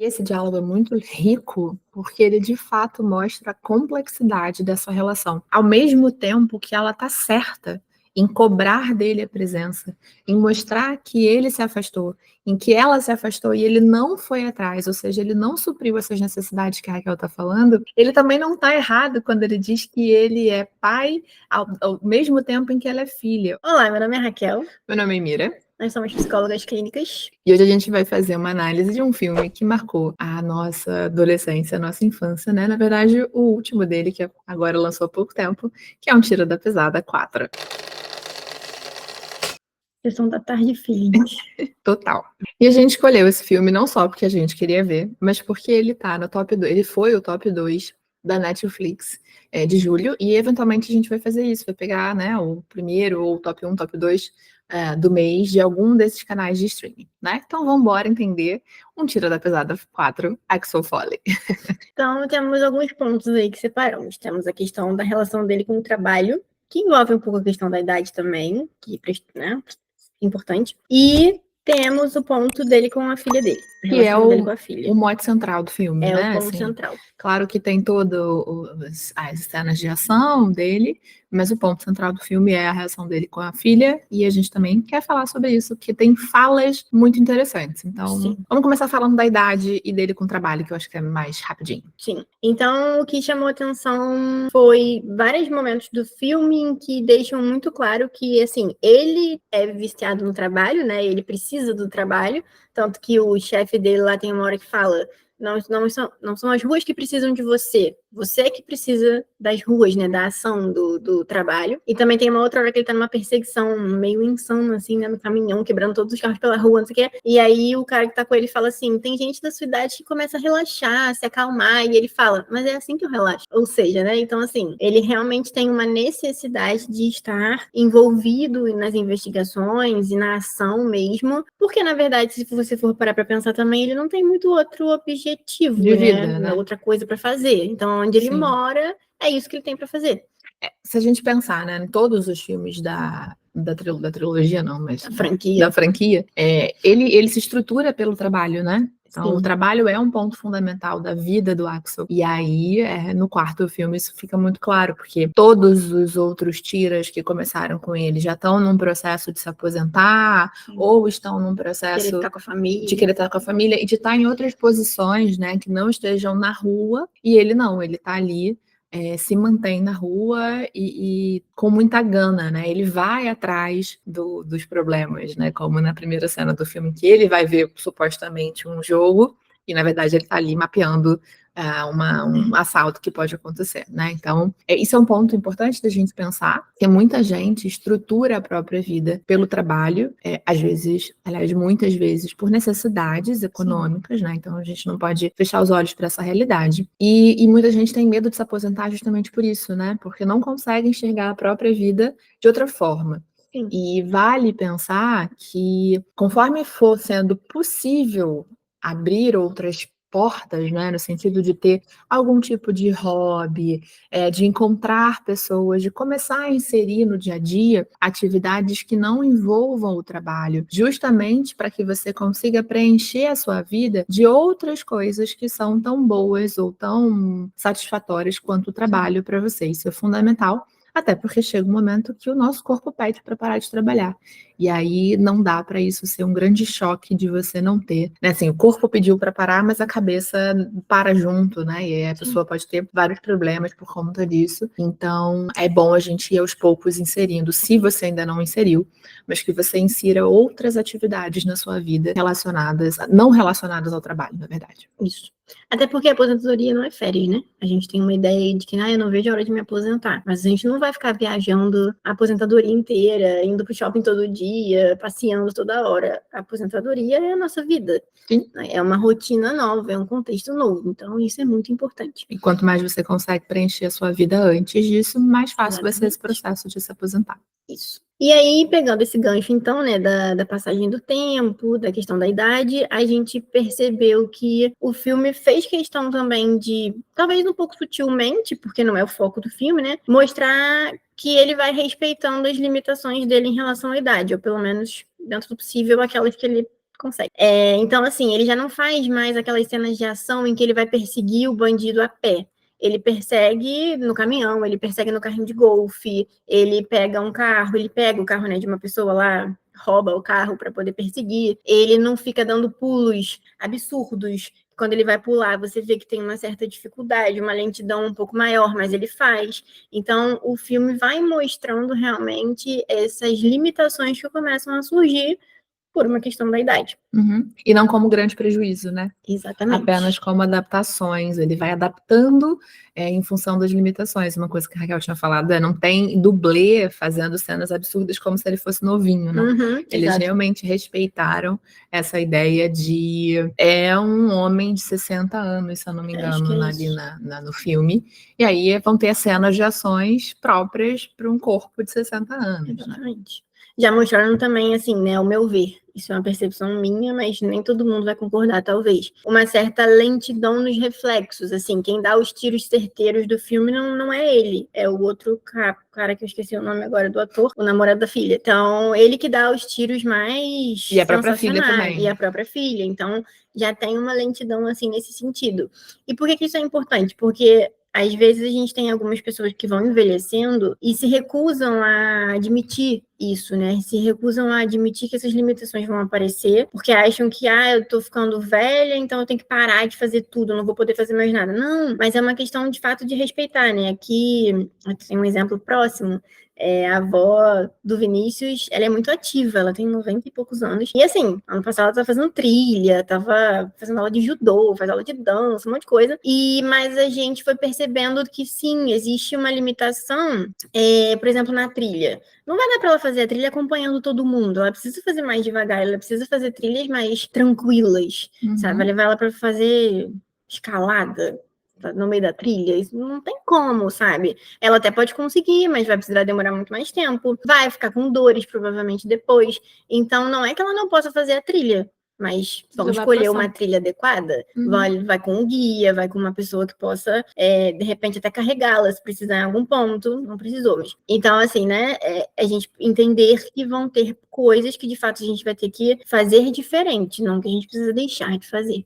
E esse diálogo é muito rico, porque ele de fato mostra a complexidade dessa relação, ao mesmo tempo que ela tá certa em cobrar dele a presença, em mostrar que ele se afastou, em que ela se afastou e ele não foi atrás, ou seja, ele não supriu essas necessidades que a Raquel está falando. Ele também não está errado quando ele diz que ele é pai ao mesmo tempo em que ela é filha. Olá, meu nome é Raquel. Meu nome é Mira. Nós somos psicólogas clínicas. E hoje a gente vai fazer uma análise de um filme que marcou a nossa adolescência, a nossa infância, né? Na verdade, o último dele, que agora lançou há pouco tempo, que é Um Tiro da Pesada 4. Sessão da tarde, filhos. Total. E a gente escolheu esse filme não só porque a gente queria ver, mas porque ele tá no top 2, ele foi o top 2 da Netflix de julho, e eventualmente a gente vai fazer isso, vai pegar, né, o primeiro ou o top 1, top 2 do mês de algum desses canais de streaming, né? Então vamos embora entender Um Tiro da Pesada 4, Axel Foley. Então, temos alguns pontos aí que separamos. Temos a questão da relação dele com o trabalho, que envolve um pouco a questão da idade também, que, né, é importante. E temos o ponto dele com a filha dele, a Que é relação dele com a filha. o mote central do filme, É né? o ponto Assim, central. claro que tem todas as cenas de ação dele, mas o ponto central do filme é a relação dele com a filha, e a gente também quer falar sobre isso, porque tem falas muito interessantes. Então, Sim. Vamos começar falando da idade e dele com o trabalho, que eu acho que é mais rapidinho. Sim. Então, o que chamou atenção foi vários momentos do filme em que deixam muito claro que, assim, ele é viciado no trabalho, né? Ele precisa do trabalho, tanto que o chefe dele lá tem uma hora que fala: não são as ruas que precisam de você. Você é que precisa das ruas, né? Da ação do trabalho. E também tem uma outra hora que ele tá numa perseguição meio insana, assim, né? No caminhão, quebrando todos os carros pela rua, não sei o quê. E aí o cara que tá com ele fala assim: tem gente da sua idade que começa a relaxar, se acalmar. E ele fala: mas é assim que eu relaxo. Ou seja, né? Então, assim, ele realmente tem uma necessidade de estar envolvido nas investigações e na ação mesmo. Porque, na verdade, se você for parar pra pensar também, ele não tem muito outro objetivo, De vida, né? Outra coisa pra fazer. Então, onde ele mora, é isso que ele tem pra fazer. Se a gente pensar, né, em todos os filmes da trilogia, não, mas Da franquia, ele se estrutura pelo trabalho, né? Então, Sim. o trabalho é um ponto fundamental da vida do Axel. E aí, no quarto filme, isso fica muito claro, porque todos os outros tiras que começaram com ele já estão num processo de se aposentar, ou estão num processo de querer estar com a família e de estar em outras posições, né, que não estejam na rua. E ele não, ele está ali, se mantém na rua e com muita gana, né? Ele vai atrás dos problemas, né? Como na primeira cena do filme, que ele vai ver supostamente um jogo e, na verdade, ele está ali mapeando um assalto que pode acontecer, né? Então, isso é um ponto importante da gente pensar, que muita gente estrutura a própria vida pelo trabalho, às vezes, aliás, muitas vezes, por necessidades econômicas, né? Então, a gente não pode fechar os olhos para essa realidade. E muita gente tem medo de se aposentar justamente por isso, né? Porque não consegue enxergar a própria vida de outra forma. Sim. E vale pensar que, conforme for sendo possível abrir outras portas, né, no sentido de ter algum tipo de hobby, de encontrar pessoas, de começar a inserir no dia a dia atividades que não envolvam o trabalho, justamente para que você consiga preencher a sua vida de outras coisas que são tão boas ou tão satisfatórias quanto o trabalho para você. Isso é fundamental. Até porque chega um momento que o nosso corpo pede para parar de trabalhar. E aí não dá para isso ser um grande choque de você não ter, né? Assim, o corpo pediu para parar, mas a cabeça para junto, né? E aí a pessoa pode ter vários problemas por conta disso. Então, é bom a gente ir aos poucos inserindo, se você ainda não inseriu, mas que você insira outras atividades na sua vida não relacionadas ao trabalho, na verdade. Isso. Até porque a aposentadoria não é férias, né? A gente tem uma ideia de que, eu não vejo a hora de me aposentar. Mas a gente não vai ficar viajando a aposentadoria inteira, indo pro shopping todo dia, passeando toda hora. A aposentadoria é a nossa vida. Sim. É uma rotina nova, é um contexto novo. Então, isso é muito importante. E quanto mais você consegue preencher a sua vida antes disso, mais fácil vai ser esse processo de se aposentar. Isso. E aí, pegando esse gancho, então, né, da passagem do tempo, da questão da idade, a gente percebeu que o filme fez questão também de, talvez um pouco sutilmente, porque não é o foco do filme, né, mostrar que ele vai respeitando as limitações dele em relação à idade, ou pelo menos, dentro do possível, aquelas que ele consegue. Então, assim, ele já não faz mais aquelas cenas de ação em que ele vai perseguir o bandido a pé. Ele persegue no caminhão, ele persegue no carrinho de golfe, ele pega um carro, ele pega o carro, né, de uma pessoa lá, rouba o carro para poder perseguir. Ele não fica dando pulos absurdos. Quando ele vai pular, você vê que tem uma certa dificuldade, uma lentidão um pouco maior, mas ele faz. Então, o filme vai mostrando realmente essas limitações que começam a surgir por uma questão da idade. E não como grande prejuízo, né? Exatamente. Apenas como adaptações. Ele vai adaptando em função das limitações. Uma coisa que a Raquel tinha falado não tem dublê fazendo cenas absurdas como se ele fosse novinho, né? Eles realmente respeitaram essa ideia de um homem de 60 anos, se eu não me engano, ali no filme. E aí vão ter cenas de ações próprias para um corpo de 60 anos. Exatamente. Já mostraram também, assim, né, ao meu ver, isso é uma percepção minha, mas nem todo mundo vai concordar, talvez, uma certa lentidão nos reflexos, assim, quem dá os tiros certeiros do filme não é ele, é o outro cara que eu esqueci o nome agora do ator, o namorado da filha. Então, ele que dá os tiros mais e a própria filha também. E a própria filha, então já tem uma lentidão, assim, nesse sentido. E por que isso é importante? Porque às vezes a gente tem algumas pessoas que vão envelhecendo e se recusam a admitir isso, né? Se recusam a admitir que essas limitações vão aparecer, porque acham que, eu tô ficando velha, então eu tenho que parar de fazer tudo, eu não vou poder fazer mais nada. Não, mas é uma questão de fato de respeitar, né? Aqui tem um exemplo próximo. A avó do Vinícius, ela é muito ativa, ela tem 90 e poucos anos. E assim, ano passado ela tava fazendo trilha, tava fazendo aula de judô, faz aula de dança, um monte de coisa. Mas a gente foi percebendo que sim, existe uma limitação, por exemplo, na trilha. Não vai dar para ela fazer a trilha acompanhando todo mundo, ela precisa fazer mais devagar, ela precisa fazer trilhas mais tranquilas, sabe? Vai levar ela para fazer escalada no meio da trilha, isso não tem como, sabe? Ela até pode conseguir, mas vai precisar demorar muito mais tempo, vai ficar com dores provavelmente depois, então não é que ela não possa fazer a trilha, mas vamos escolher uma trilha adequada, vai com um guia, vai com uma pessoa que possa, de repente, até carregá-la se precisar em algum ponto, não precisou. Mas... Então, assim, né, a gente entender que vão ter coisas que, de fato, a gente vai ter que fazer diferente, não que a gente precisa deixar de fazer.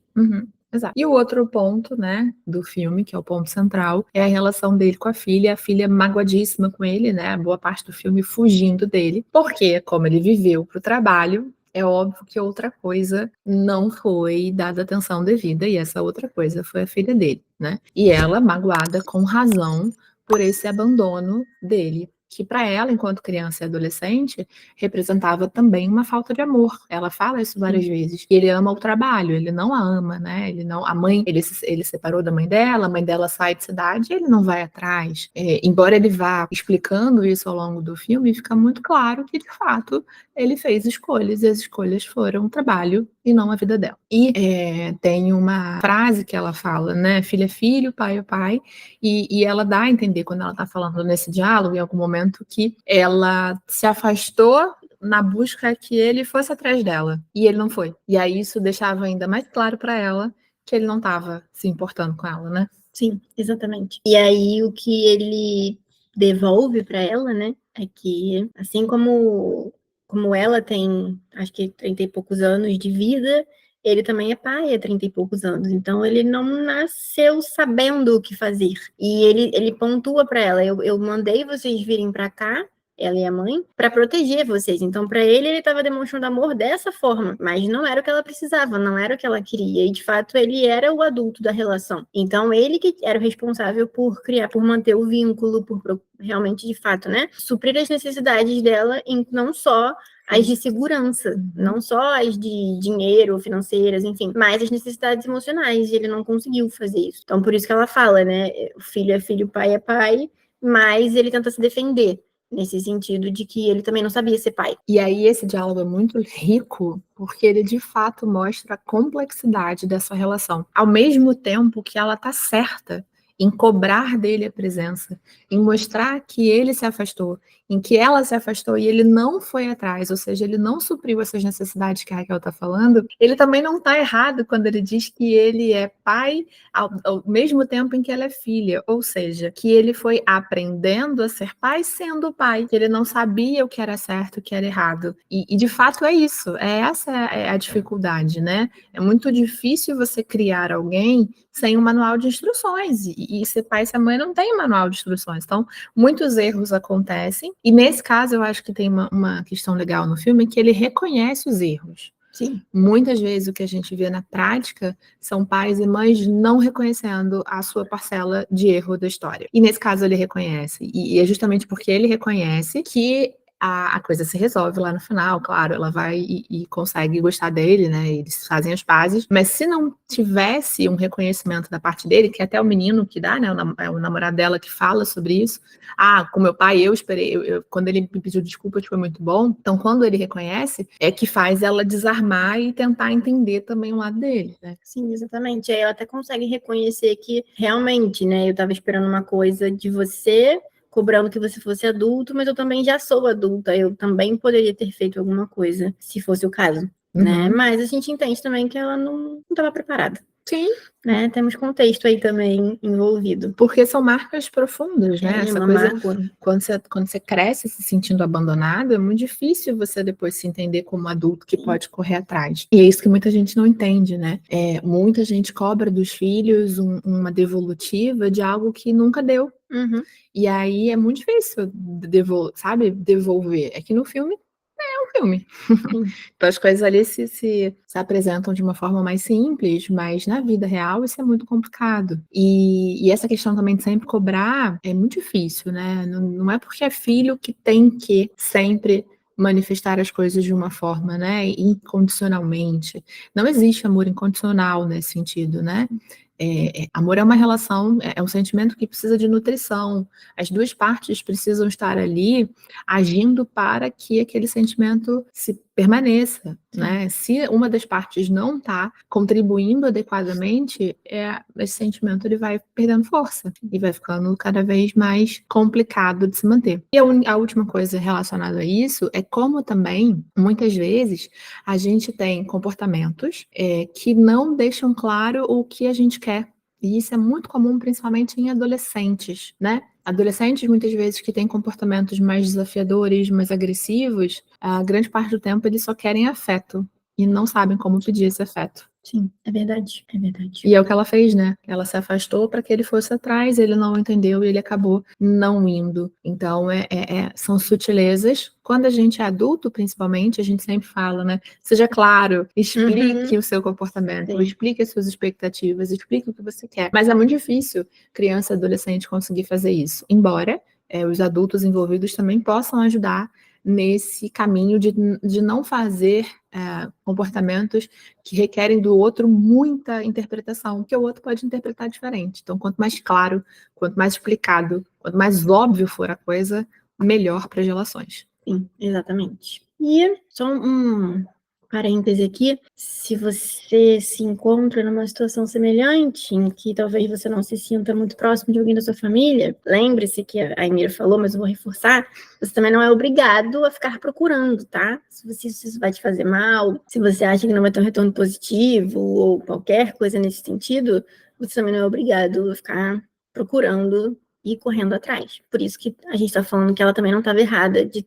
Exato. E o outro ponto, né, do filme, que é o ponto central, é a relação dele com a filha magoadíssima com ele, né, boa parte do filme fugindo dele, porque, como ele viveu pro trabalho, é óbvio que outra coisa não foi dada atenção devida, e essa outra coisa foi a filha dele, né, e ela magoada com razão por esse abandono dele, que para ela, enquanto criança e adolescente, representava também uma falta de amor. Ela fala isso várias vezes. Ele ama o trabalho, ele não a ama, né? A mãe, ele separou da mãe dela, a mãe dela sai de cidade e ele não vai atrás. Embora ele vá explicando isso ao longo do filme, fica muito claro que, de fato, ele fez escolhas, e as escolhas foram o trabalho e não a vida dela. E tem uma frase que ela fala, né? Filho é filho, pai é pai, e ela dá a entender, quando ela está falando nesse diálogo, em algum momento, que ela se afastou na busca que ele fosse atrás dela, e ele não foi. E aí isso deixava ainda mais claro para ela que ele não estava se importando com ela, né? Sim, exatamente. E aí o que ele devolve para ela, né, é que assim como ela tem, acho que 30 e poucos anos de vida, ele também é pai há 30 e poucos anos, então ele não nasceu sabendo o que fazer. E ele pontua para ela, eu mandei vocês virem para cá, ela e a mãe, para proteger vocês. Então, para ele estava demonstrando amor dessa forma, mas não era o que ela precisava, não era o que ela queria. E, de fato, ele era o adulto da relação. Então, ele que era o responsável por criar, por manter o vínculo, por realmente, de fato, né, suprir as necessidades dela, não só as de segurança, não só as de dinheiro, financeiras, enfim, mas as necessidades emocionais, e ele não conseguiu fazer isso. Então, por isso que ela fala, né, o filho é filho, o pai é pai, mas ele tenta se defender, nesse sentido de que ele também não sabia ser pai. E aí esse diálogo é muito rico, porque ele de fato mostra a complexidade dessa relação. Ao mesmo tempo que ela tá certa em cobrar dele a presença, em mostrar que ele se afastou, em que ela se afastou e ele não foi atrás, ou seja, ele não supriu essas necessidades que a Raquel está falando, ele também não está errado quando ele diz que ele é pai ao mesmo tempo em que ela é filha, ou seja, que ele foi aprendendo a ser pai sendo pai, que ele não sabia o que era certo e o que era errado. E de fato é isso, essa é a dificuldade, né? É muito difícil você criar alguém sem um manual de instruções, e ser pai e ser mãe não tem manual de instruções, então muitos erros acontecem, e nesse caso eu acho que tem uma questão legal no filme, que ele reconhece os erros. Sim. Muitas vezes o que a gente vê na prática são pais e mães não reconhecendo a sua parcela de erro da história. E nesse caso ele reconhece, e é justamente porque ele reconhece que a coisa se resolve lá no final, claro, ela vai e consegue gostar dele, né, eles fazem as pazes, mas se não tivesse um reconhecimento da parte dele, que é até o menino que dá, né, é o namorado dela que fala sobre isso, com meu pai eu esperei, quando ele me pediu desculpas foi muito bom, então quando ele reconhece, é que faz ela desarmar e tentar entender também o lado dele, né. Sim, exatamente, aí ela até consegue reconhecer que realmente, né, eu tava esperando uma coisa de você, cobrando que você fosse adulto, mas eu também já sou adulta, eu também poderia ter feito alguma coisa, se fosse o caso, né? Mas a gente entende também que ela não estava preparada. Sim. Né? Temos contexto aí também envolvido. Porque são marcas profundas, né? Essa coisa, quando você cresce se sentindo abandonado, é muito difícil você depois se entender como adulto que pode correr atrás. E é isso que muita gente não entende, né? Muita gente cobra dos filhos uma devolutiva de algo que nunca deu. E aí é muito difícil devolver. É que no filme é um filme. Então as coisas ali se apresentam de uma forma mais simples, mas na vida real isso é muito complicado. E essa questão também de sempre cobrar é muito difícil, né? Não é porque é filho que tem que sempre manifestar as coisas de uma forma, né, incondicionalmente. Não existe amor incondicional nesse sentido, né? Amor é uma relação, é um sentimento que precisa de nutrição. As duas partes precisam estar ali agindo para que aquele sentimento se permaneça, né? Se uma das partes não está contribuindo adequadamente, esse sentimento ele vai perdendo força e vai ficando cada vez mais complicado de se manter. E a última coisa relacionada a isso é como também, muitas vezes, a gente tem comportamentos que não deixam claro o que a gente quer. E isso é muito comum, principalmente em adolescentes, né? Adolescentes, muitas vezes, que têm comportamentos mais desafiadores, mais agressivos, a grande parte do tempo eles só querem afeto e não sabem como pedir esse afeto. Sim, é verdade, é verdade. E é o que ela fez, né? Ela se afastou para que ele fosse atrás, ele não entendeu e ele acabou não indo. Então, são sutilezas. Quando a gente é adulto, principalmente, a gente sempre fala, né? Seja claro, explique o seu comportamento, explique as suas expectativas, explique o que você quer. Mas é muito difícil criança e adolescente conseguir fazer isso. Embora os adultos envolvidos também possam ajudar nesse caminho de não fazer comportamentos que requerem do outro muita interpretação, que o outro pode interpretar diferente. Então, quanto mais claro, quanto mais explicado, quanto mais óbvio for a coisa, melhor para as relações. Sim, exatamente. E só um parêntese aqui, se você se encontra numa situação semelhante, em que talvez você não se sinta muito próximo de alguém da sua família, lembre-se que a Emira falou, mas eu vou reforçar, você também não é obrigado a ficar procurando, tá? Se isso vai te fazer mal, se você acha que não vai ter um retorno positivo, ou qualquer coisa nesse sentido, você também não é obrigado a ficar procurando e correndo atrás. Por isso que a gente está falando que ela também não estava errada de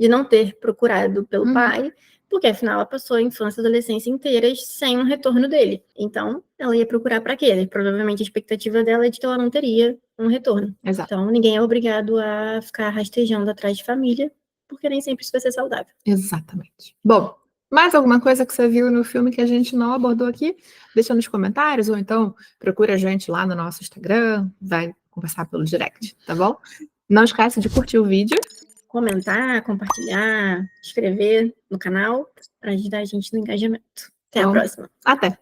não ter procurado pelo pai, porque afinal ela passou a infância e adolescência inteiras sem um retorno dele. Então, ela ia procurar para quê? Provavelmente a expectativa dela é de que ela não teria um retorno. Exato. Então, ninguém é obrigado a ficar rastejando atrás de família, porque nem sempre isso vai ser saudável. Exatamente. Bom, mais alguma coisa que você viu no filme que a gente não abordou aqui? Deixa nos comentários, ou então procura a gente lá no nosso Instagram, vai conversar pelo direct, tá bom? Não esquece de curtir o vídeo, comentar, compartilhar, inscrever no canal para ajudar a gente no engajamento. Até a próxima. Até!